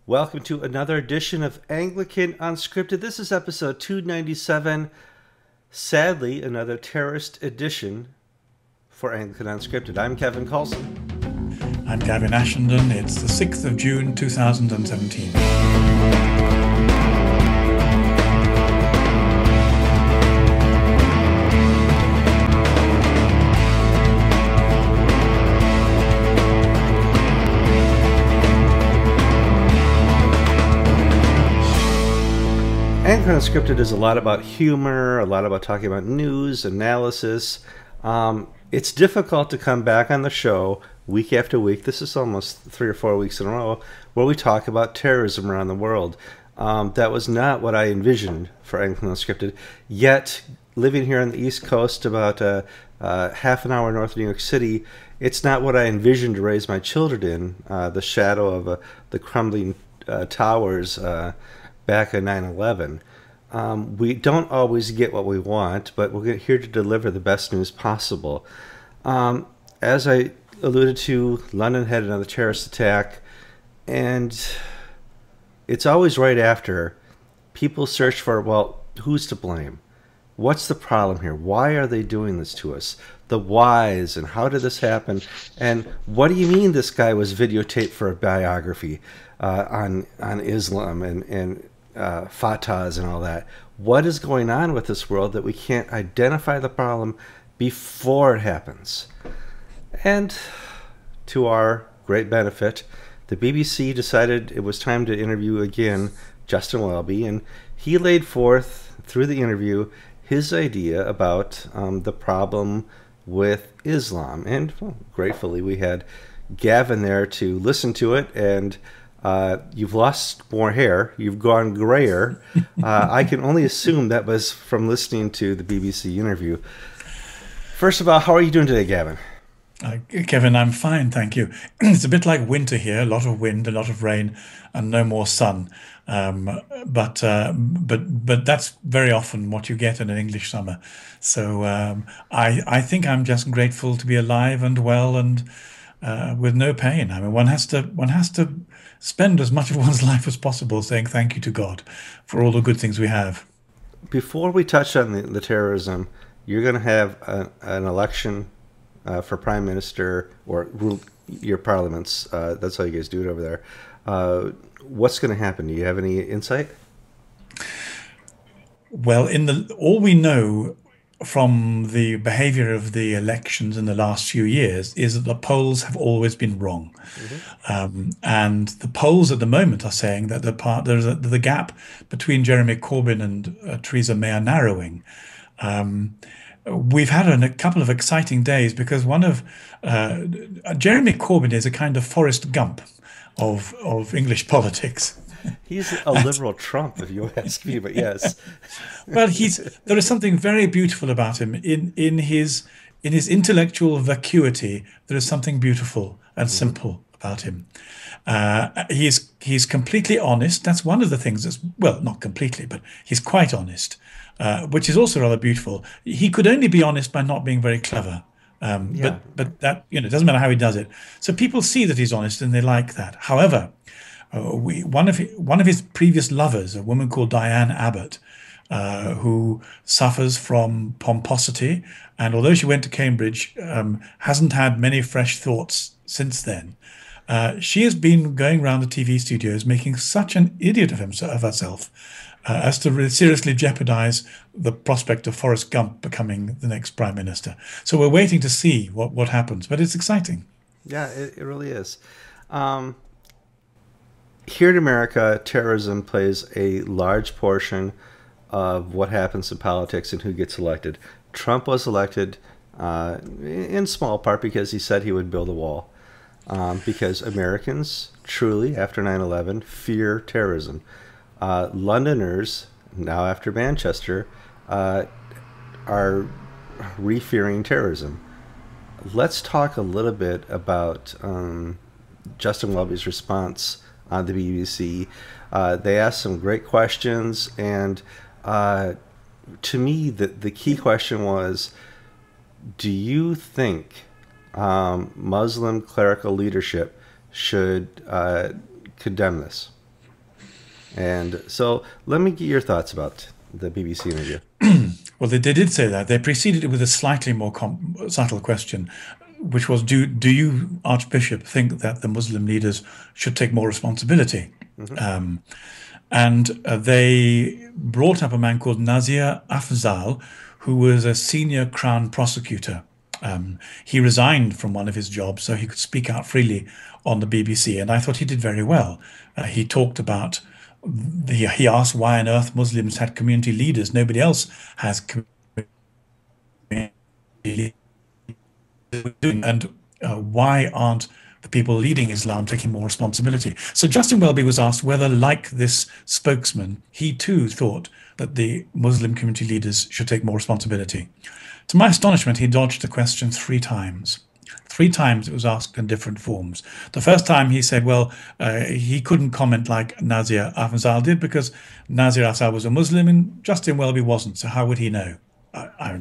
Welcome to another edition of Anglican Unscripted. This is episode 297. Sadly, another terrorist edition for Anglican Unscripted. I'm Kevin Carlson. I'm Gavin Ashenden. It's the 6th of June 2017. Anglican Unscripted is a lot about humor, a lot about talking about news, analysis. It's difficult to come back on the show week after week. This is almost 3 or 4 weeks in a row where we talk about terrorism around the world. That was not what I envisioned for Anglican Unscripted. Yet, living here on the East Coast, about half an hour north of New York City, it's not what I envisioned to raise my children in, the shadow of the crumbling towers back in 9/11. We don't always get what we want, but we're here to deliver the best news possible. As I alluded to, London had another terrorist attack, and it's always right after people search for, well, who's to blame? What's the problem here? Why are they doing this to us? The whys, and how did this happen? And what do you mean this guy was videotaped for a biography on Islam and fatahs and all that? What is going on with this world that we can't identify the problem before it happens? And to our great benefit, the BBC decided it was time to interview again Justin Welby, and he laid forth through the interview his idea about the problem with Islam. And well, gratefully we had Gavin there to listen to it, and you've lost more hair. You've gone grayer. I can only assume that was from listening to the BBC interview. First of all, how are you doing today, Gavin? Kevin, I'm fine, thank you. It's a bit like winter here, a lot of wind, a lot of rain, and no more sun. But that's very often what you get in an English summer. So I think I'm just grateful to be alive and well and with no pain. I mean, one has to spend as much of one's life as possible saying thank you to God for all the good things we have. Before we touch on the terrorism, you're going to have an election for prime minister or your parliaments. That's how you guys do it over there. What's going to happen? Do you have any insight? Well, all we know from the behavior of the elections in the last few years is that the polls have always been wrong. Mm-hmm. And the polls at the moment are saying that the gap between Jeremy Corbyn and Theresa May are narrowing. We've had a couple of exciting days because Jeremy Corbyn is a kind of Forrest Gump of English politics. He's a liberal Trump, if you ask me, but yes. Well, there is something very beautiful about him in his intellectual vacuity. There is something beautiful and simple about him. He's completely honest. That's one of the things well, not completely, but he's quite honest, which is also rather beautiful. He could only be honest by not being very clever. But that, it doesn't matter how he does it. So people see that he's honest and they like that. However, one of his previous lovers, a woman called Diane Abbott, who suffers from pomposity, and although she went to Cambridge, hasn't had many fresh thoughts since then. She has been going around the TV studios making such an idiot of herself as to really seriously jeopardize the prospect of Forrest Gump becoming the next prime minister. So we're waiting to see what happens, but it's exciting. Yeah, it really is. Here in America, terrorism plays a large portion of what happens in politics and who gets elected. Trump was elected in small part because he said he would build a wall. Because Americans truly, after 9/11, fear terrorism. Londoners, now after Manchester, are re-fearing terrorism. Let's talk a little bit about Justin Welby's response on the BBC. They asked some great questions, and to me, the key question was, do you think Muslim clerical leadership should condemn this? And so let me get your thoughts about the BBC interview. Well, they did say that. They preceded it with a slightly more subtle question, which was, do you, Archbishop, think that the Muslim leaders should take more responsibility? Mm-hmm. And they brought up a man called Nazir Afzal, who was a senior Crown prosecutor. He resigned from one of his jobs so he could speak out freely on the BBC, and I thought he did very well. He talked about he asked why on earth Muslims had community leaders. Nobody else has community leaders. And why aren't the people leading Islam taking more responsibility? So Justin Welby was asked whether, like this spokesman, he too thought that the Muslim community leaders should take more responsibility. To my astonishment, he dodged the question 3 times. 3 times it was asked in different forms. The first time he said, well, he couldn't comment like Nazir Afzal did because Nazir Afzal was a Muslim and Justin Welby wasn't. So how would he know? I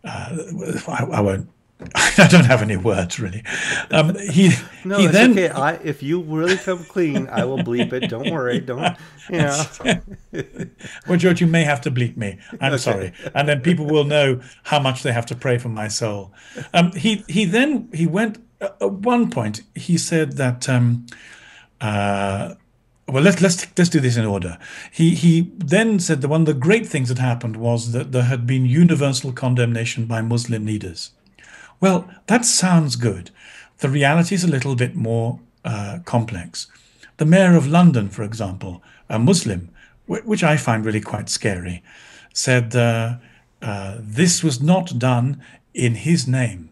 won't. I don't have any words really. No, it's then, okay. If you really come clean, I will bleep it. Don't worry. Don't. Well, George, you may have to bleep me. I'm sorry, and then people will know how much they have to pray for my soul. He went at one point. He said that. Well, let's do this in order. He then said that one of the great things that happened was that there had been universal condemnation by Muslim leaders. Well, that sounds good. The reality is a little bit more complex. The mayor of London, for example, a Muslim, which I find really quite scary, said this was not done in his name.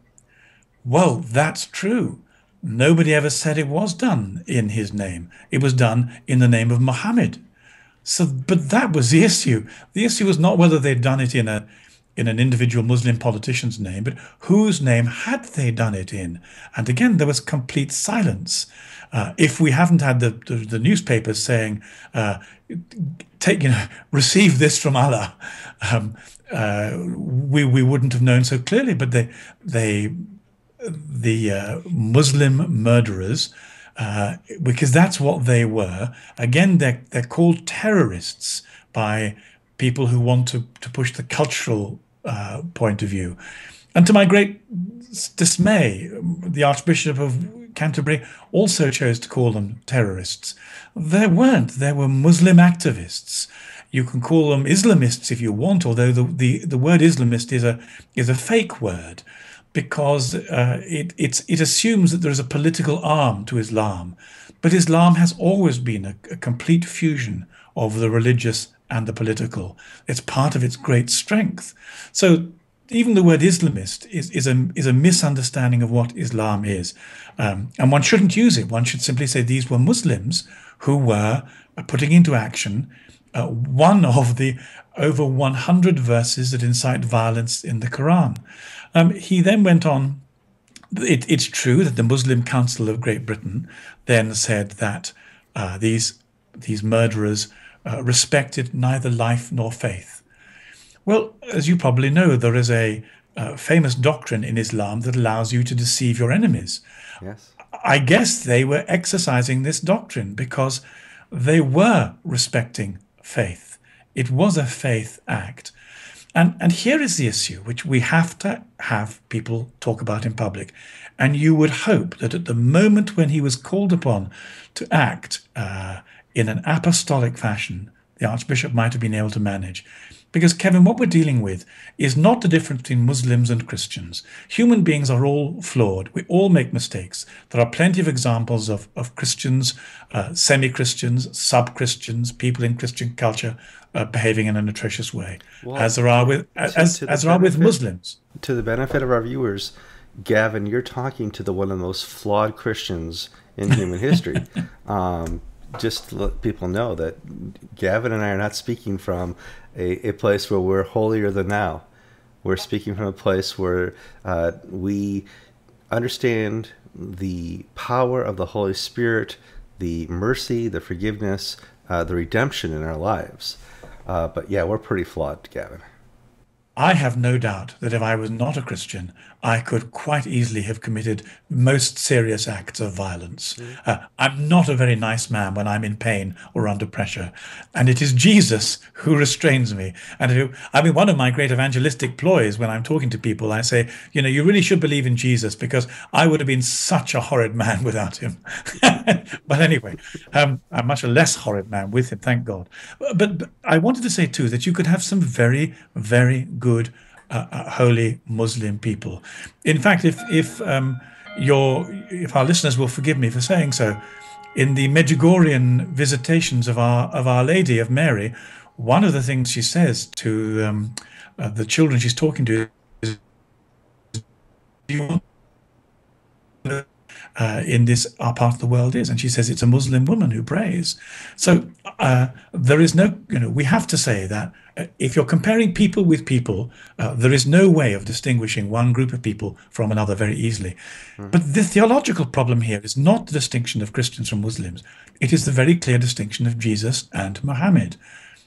Well, that's true. Nobody ever said it was done in his name. It was done in the name of Muhammad. So, but that was the issue. The issue was not whether they'd done it in an individual Muslim politician's name, but whose name had they done it in? And again, there was complete silence. If we hadn't had the newspapers saying, receive this from Allah, we wouldn't have known so clearly. But the Muslim murderers, because that's what they were. Again, they're called terrorists by people who want to push the cultural point of view. And to my great dismay, the Archbishop of Canterbury also chose to call them terrorists. There weren't. There were Muslim activists. You can call them Islamists if you want, although the word Islamist is a fake word, because it assumes that there is a political arm to Islam. But Islam has always been a complete fusion of the religious and the political. It's part of its great strength. So even the word Islamist is a misunderstanding of what Islam is. And one shouldn't use it. One should simply say these were Muslims who were putting into action one of the over 100 verses that incite violence in the Quran. He then went on. It's true that the Muslim Council of Great Britain then said that these murderers respected neither life nor faith. Well, as you probably know, there is a famous doctrine in Islam that allows you to deceive your enemies. Yes. I guess they were exercising this doctrine because they were respecting faith. It was a faith act. And here is the issue, which we have to have people talk about in public. And you would hope that at the moment when he was called upon to act in an apostolic fashion, the Archbishop might have been able to manage. Because, Kevin, what we're dealing with is not the difference between Muslims and Christians. Human beings are all flawed. We all make mistakes. There are plenty of examples of Christians, semi-Christians, sub-Christians, people in Christian culture behaving in an atrocious way, well, as there are with Muslims. To the benefit of our viewers, Gavin, you're talking to one of the most flawed Christians in human history. Just to let people know that Gavin and I are not speaking from a place where we're holier than thou. We're speaking from a place where we understand the power of the Holy Spirit, the mercy, the forgiveness, the redemption in our lives. But yeah, we're pretty flawed, Gavin. I have no doubt that if I was not a Christian, I could quite easily have committed most serious acts of violence. Mm. I'm not a very nice man when I'm in pain or under pressure. And it is Jesus who restrains me. And I mean, one of my great evangelistic ploys when I'm talking to people, I say, you know, you really should believe in Jesus because I would have been such a horrid man without him. But anyway, I'm much a less horrid man with him, thank God. But I wanted to say too that you could have some very, very good, holy Muslim people. In fact, if our listeners will forgive me for saying so, in the Medjugorjean visitations of Our Lady of Mary, one of the things she says to the children she's talking to is, "Do you want in this our part of the world is?" And she says it's a Muslim woman who prays. So there is no, you know, we have to say that if you're comparing people with people, there is no way of distinguishing one group of people from another very easily. But the theological problem here is not the distinction of Christians from Muslims. It is the very clear distinction of Jesus and Muhammad.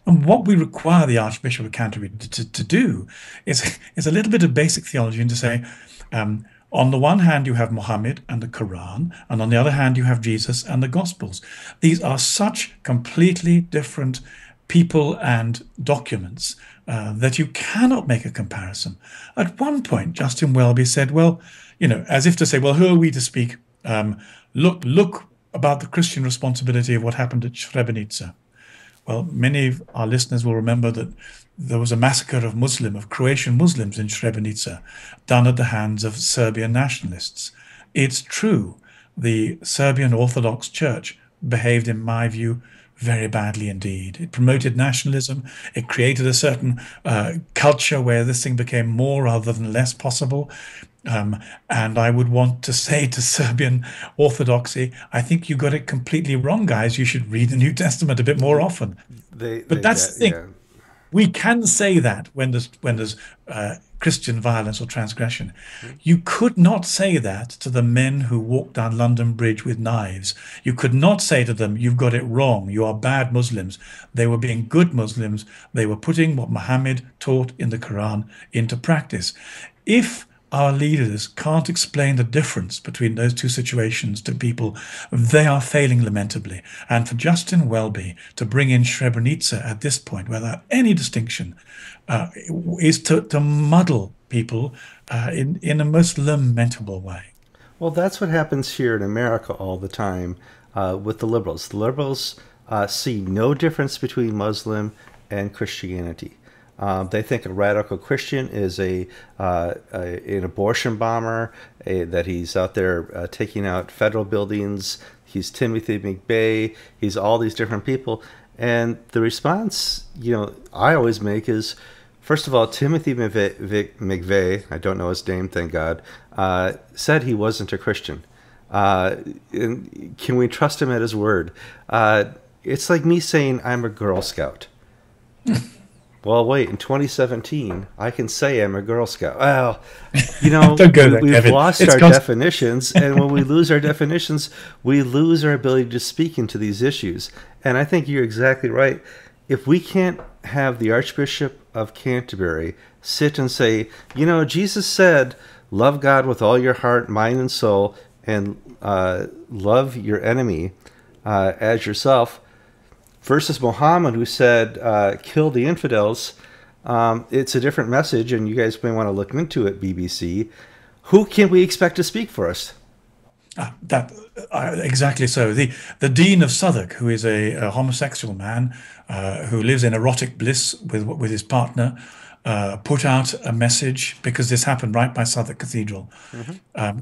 And what we require the Archbishop of Canterbury to do is a little bit of basic theology and to say, on the one hand, you have Muhammad and the Quran, and on the other hand, you have Jesus and the Gospels. These are such completely different people and documents that you cannot make a comparison. At one point, Justin Welby said, well, you know, as if to say, well, who are we to speak? Look about the Christian responsibility of what happened at Srebrenica. Well, many of our listeners will remember that there was a massacre of Croatian Muslims in Srebrenica, done at the hands of Serbian nationalists. It's true, the Serbian Orthodox Church behaved, in my view, very badly indeed. It promoted nationalism. It created a certain culture where this thing became more rather than less possible. And I would want to say to Serbian Orthodoxy, I think you got it completely wrong, guys. You should read the New Testament a bit more often. But that's the thing. Yeah. We can say that when there's Christian violence or transgression. You could not say that to the men who walked down London Bridge with knives. You could not say to them, you've got it wrong. You are bad Muslims. They were being good Muslims. They were putting what Muhammad taught in the Quran into practice. If our leaders can't explain the difference between those two situations to people, they are failing lamentably. And for Justin Welby to bring in Srebrenica at this point without any distinction is to muddle people in a most lamentable way. Well, that's what happens here in America all the time with the liberals. The liberals see no difference between Muslim and Christianity. They think a radical Christian is an abortion bomber, that he's out there taking out federal buildings. He's Timothy McVeigh. He's all these different people. And the response, I always make is, first of all, Timothy McVeigh, I don't know his name, thank God, said he wasn't a Christian. And can we trust him at his word? It's like me saying I'm a Girl Scout. Well, wait, in 2017, I can say I'm a Girl Scout. Well, we've lost our definitions, and when we lose our definitions, we lose our ability to speak into these issues. And I think you're exactly right. If we can't have the Archbishop of Canterbury sit and say, Jesus said, love God with all your heart, mind, and soul, and love your enemy as yourself, versus Muhammad, who said, kill the infidels. It's a different message, and you guys may want to look into it, BBC. Who can we expect to speak for us? Exactly so. The Dean of Southwark, who is a homosexual man who lives in erotic bliss with his partner, put out a message, because this happened right by Southwark Cathedral,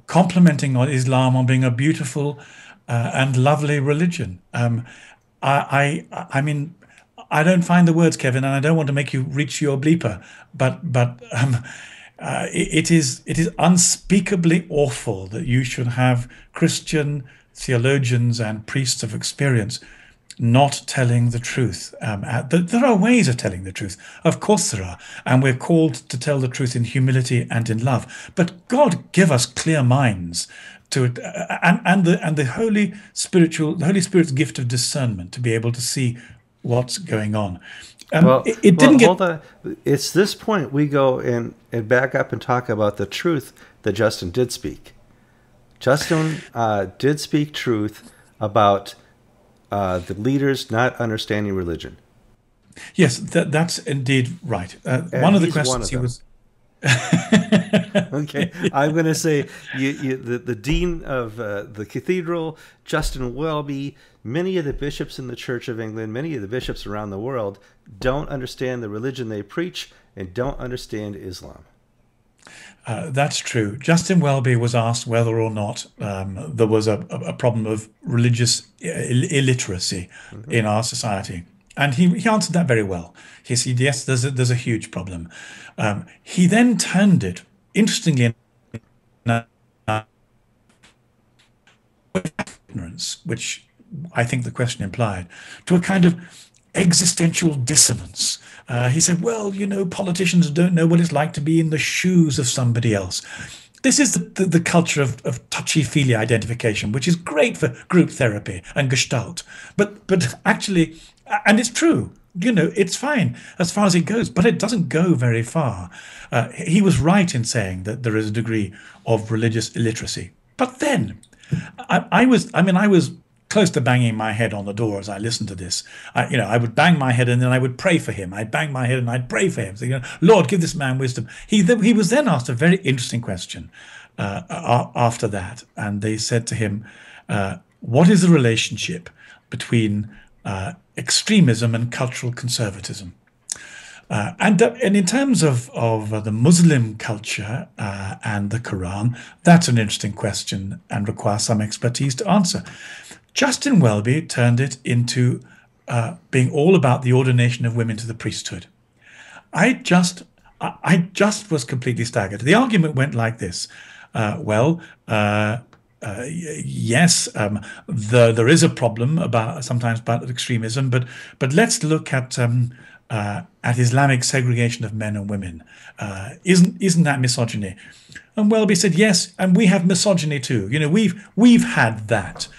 complimenting on Islam on being a beautiful and lovely religion. I mean, I don't find the words, Kevin, and I don't want to make you reach your bleeper, but it is unspeakably awful that you should have Christian theologians and priests of experience not telling the truth. There are ways of telling the truth, of course there are, and we're called to tell the truth in humility and in love. But God give us clear minds to it, and the Holy Spirit's gift of discernment to be able to see what's going on. Well, It didn't get. hold on. It's this point we go and back up and talk about the truth that Justin did speak. Justin did speak truth about the leaders not understanding religion. Yes, that's indeed right. And One of the he's one questions of he them. was. Okay, I'm going to say the dean of the cathedral, Justin Welby, many of the bishops in the Church of England, many of the bishops around the world don't understand the religion they preach and don't understand Islam. That's true. Justin Welby was asked whether or not there was a problem of religious illiteracy in our society. And he answered that very well. He said, yes, there's a huge problem. He then turned it, interestingly enough, ignorance, which I think the question implied, to a kind of existential dissonance. He said, well, politicians don't know what it's like to be in the shoes of somebody else. This is the culture of touchy-feely identification, which is great for group therapy and gestalt. But actually, and it's true, it's fine as far as it goes, but it doesn't go very far. He was right in saying that there is a degree of religious illiteracy. But then, I was close to banging my head on the door as I listened to this. I would bang my head and then I would pray for him. I'd bang my head and I'd pray for him. So, Lord, give this man wisdom. He was then asked a very interesting question after that. And they said to him, what is the relationship between extremism and cultural conservatism? And in terms of the Muslim culture and the Quran, that's an interesting question and requires some expertise to answer. Justin Welby turned it into being all about the ordination of women to the priesthood. I just was completely staggered. The argument went like this: yes, there is a problem sometimes about extremism, but let's look at Islamic segregation of men and women. Isn't that misogyny? And Welby said, yes, and we have misogyny too. We've had that.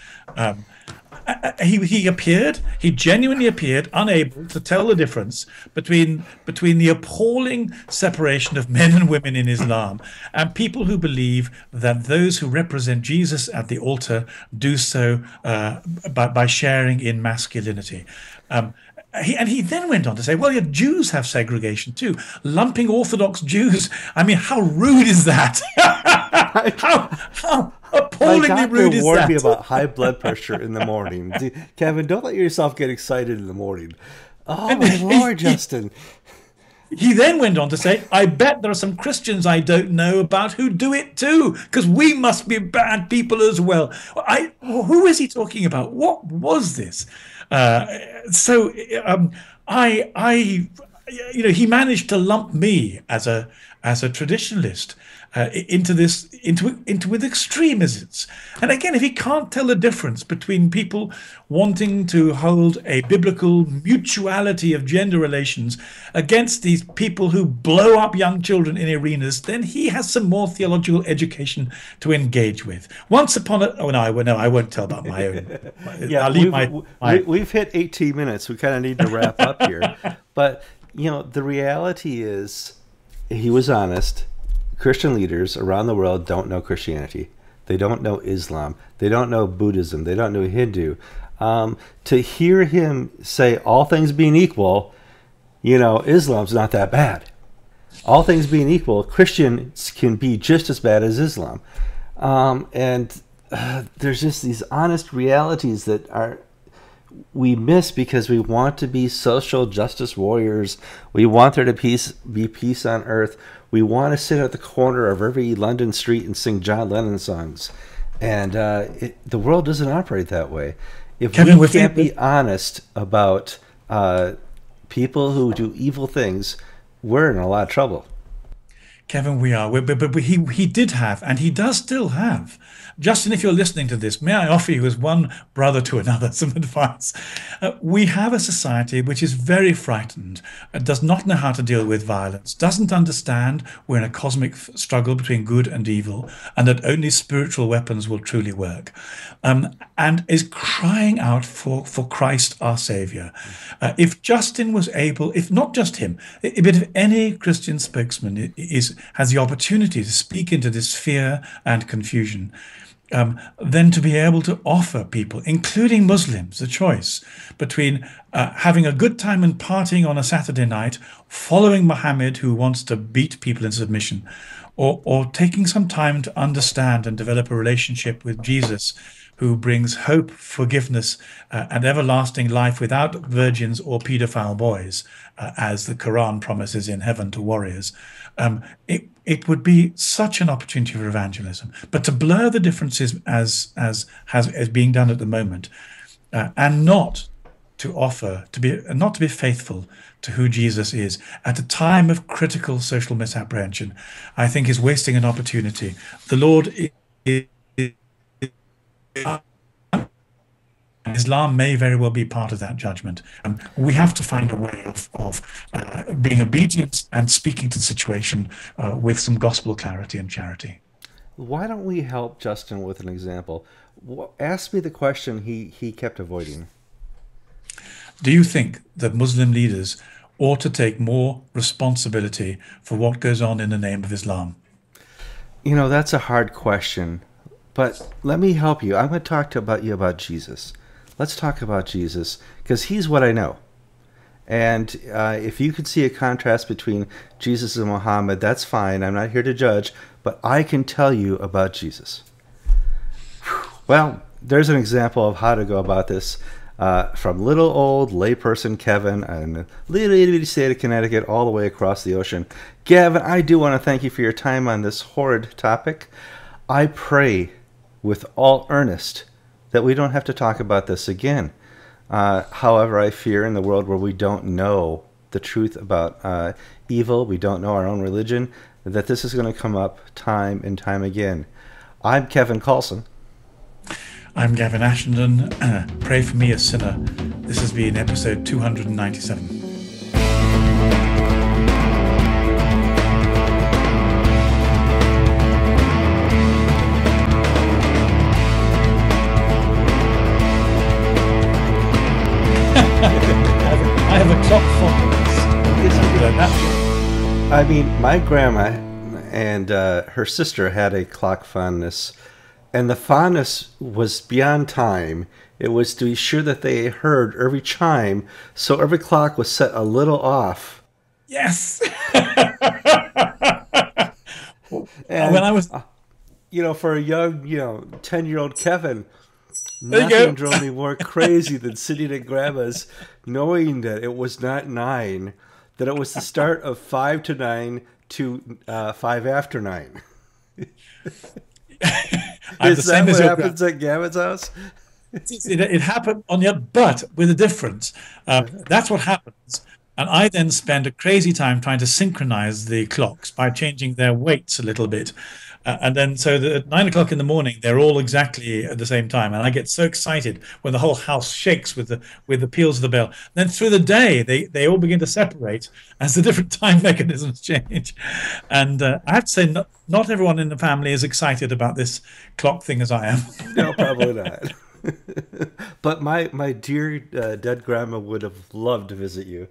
He genuinely appeared unable to tell the difference between the appalling separation of men and women in Islam and people who believe that those who represent Jesus at the altar do so by sharing in masculinity. He then went on to say, well, yeah, Jews have segregation too. Lumping Orthodox Jews. I mean, how rude is that? How appallingly rude is that? My doctor warned me about high blood pressure in the morning. Kevin, don't let yourself get excited in the morning. Oh, my Lord, Justin. He then went on to say, I bet there are some Christians I don't know about who do it too, because we must be bad people as well. Who is he talking about? What was this? He managed to lump me as a traditionalist into with extremists. And again, if he can't tell the difference between people wanting to hold a biblical mutuality of gender relations against these people who blow up young children in arenas, then he has some more theological education to engage with. Once upon a I won't tell about my own. Yeah, we've hit 18 minutes. We kind of need to wrap up here. But the reality is, he was honest. Christian leaders around the world don't know Christianity. They don't know Islam. They don't know Buddhism. They don't know Hindu. To hear him say, all things being equal, Islam's not that bad. All things being equal, Christians can be just as bad as Islam. And there's just these honest realities that we miss because we want to be social justice warriors. We want there to be peace on earth. We want to sit at the corner of every London street and sing John Lennon songs. And the world doesn't operate that way. If Kevin, we can't be honest about people who do evil things, we're in a lot of trouble. Kevin, we are. But he did have, and he does still have. Justin, if you're listening to this, may I offer you, as one brother to another, some advice? We have a society which is very frightened, does not know how to deal with violence, doesn't understand we're in a cosmic struggle between good and evil, and that only spiritual weapons will truly work, and is crying out for Christ our Savior. If Justin was able, if not just him, but if any Christian spokesman has the opportunity to speak into this fear and confusion, then to be able to offer people, including Muslims, the choice between having a good time and partying on a Saturday night, following Muhammad, who wants to beat people in submission, or taking some time to understand and develop a relationship with Jesus, who brings hope, forgiveness, and everlasting life without virgins or paedophile boys, as the Quran promises in heaven to warriors. It would be such an opportunity for evangelism. But to blur the differences as being done at the moment, and not to be faithful to who Jesus is at a time of critical social misapprehension, I think is wasting an opportunity. The Lord is. Islam may very well be part of that judgment. We have to find a way of being obedient and speaking to the situation with some gospel clarity and charity. Why don't we help Justin with an example? Ask me the question he kept avoiding. Do you think that Muslim leaders ought to take more responsibility for what goes on in the name of Islam? You know, that's a hard question. But let me help you. I'm going to talk you about Jesus. Let's talk about Jesus, because he's what I know. And if you could see a contrast between Jesus and Muhammad, that's fine. I'm not here to judge, but I can tell you about Jesus. Well, there's an example of how to go about this from little old layperson Kevin in the little itty state of Connecticut all the way across the ocean. Gavin, I do want to thank you for your time on this horrid topic. I pray with all earnest that we don't have to talk about this again. However, I fear in the world where we don't know the truth about evil, we don't know our own religion, that this is going to come up time and time again. I'm Kevin Carlson. I'm Gavin Ashenden. Pray for me, a sinner. This has been episode 297. I have a clock fondness. I mean, my grandma and her sister had a clock fondness, and the fondness was beyond time. It was to be sure that they heard every chime, so every clock was set a little off. Yes. And, when I was, for a young, 10-year-old Kevin, nothing drove me more crazy than sitting at Grandma's, knowing that it was not 9, that it was the start of 5 to 9 to 5 after 9. Is that what happens at Gavin's house? It happened on the other, but with a difference. That's what happens. And I then spend a crazy time trying to synchronize the clocks by changing their weights a little bit. And then so at 9 o'clock in the morning, they're all exactly at the same time. And I get so excited when the whole house shakes with the peals of the bell. Then through the day, they all begin to separate as the different time mechanisms change. And I have to say, not everyone in the family is excited about this clock thing as I am. No, probably not. But my dear dead grandma would have loved to visit you.